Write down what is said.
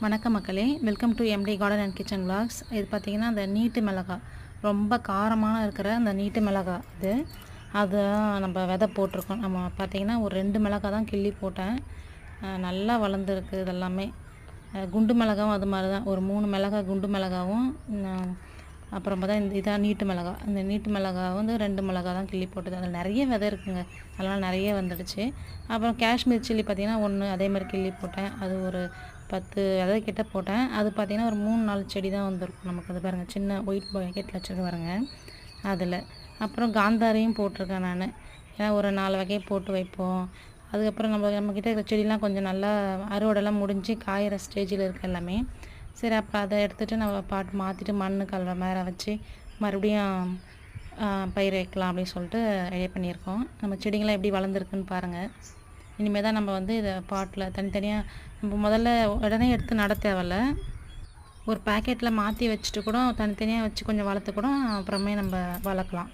வணக்கம் மக்களே, welcome to MD garden and kitchen vlogs. இது பார்த்திங்கன்னா அந்த நீட்டு மிளகாய், ரொம்ப காரமான இருக்கிற அந்த நீட்டு மிளகாய் இது. அதை நம்ம விதை போட்டிருக்கோம். நம்ம பார்த்திங்கன்னா ஒரு 2 மிளகாய் தான் கிள்ளி போட்டேன். நல்லா வளர்ந்துருக்கு. இதெல்லாமே குண்டு மிளகாவும் அது மாதிரி தான். ஒரு 3 மிளகாய் குண்டு மிளகாவும், அப்புறம் பார்த்தா இதான் நீட்டு மிளகாய். இந்த நீட்டு மிளகாய் வந்து 2 மிளகாய் தான் கிள்ளி போட்டது. அதில் நிறைய விதை இருக்குங்க, அதெல்லாம் நிறைய வந்துடுச்சு. அப்புறம் காஷ்மீர் சில்லி பார்த்திங்கன்னா ஒன்று அதே மாதிரி கிள்ளி போட்டேன். அது ஒரு 10 விதை கிட்ட போட்டேன். அது பார்த்திங்கன்னா ஒரு 3-4 செடி தான் வந்திருக்கும் நமக்கு. அது பாருங்கள், சின்ன ஒயிட் பக்கெட்டில் வச்சுருக்க பாருங்க அதில். அப்புறம் காந்தாரியும் போட்டிருக்கேன் நான். ஏன்னா ஒரு 4 வகையை போட்டு வைப்போம். அதுக்கப்புறம் நம்மக்கிட்ட இருக்கிற செடிலாம் கொஞ்சம் நல்லா அறுவடைலாம் முடிஞ்சு காயிற ஸ்டேஜில் இருக்க எல்லாமே. சரி, அப்போ அதை எடுத்துகிட்டு நம்ம பாட்டு மாற்றிட்டு மண் கல்வை மேலே வச்சு மறுபடியும் பயிர் வைக்கலாம் அப்படின்னு சொல்லிட்டு ஐடியா பண்ணியிருக்கோம். நம்ம செடிங்களாம் எப்படி வளர்ந்துருக்குன்னு பாருங்கள். இனிமேல் தான் நம்ம வந்து இதை பாட்டில் தனித்தனியாக நம்ம முதல்ல உடனே எடுத்து நட தேவையில்ல. ஒரு பேக்கெட்டில் மாற்றி வச்சுட்டு கூட தனித்தனியாக வச்சு கொஞ்சம் வளர்த்து கூட அப்புறமே நம்ம வளர்க்கலாம்.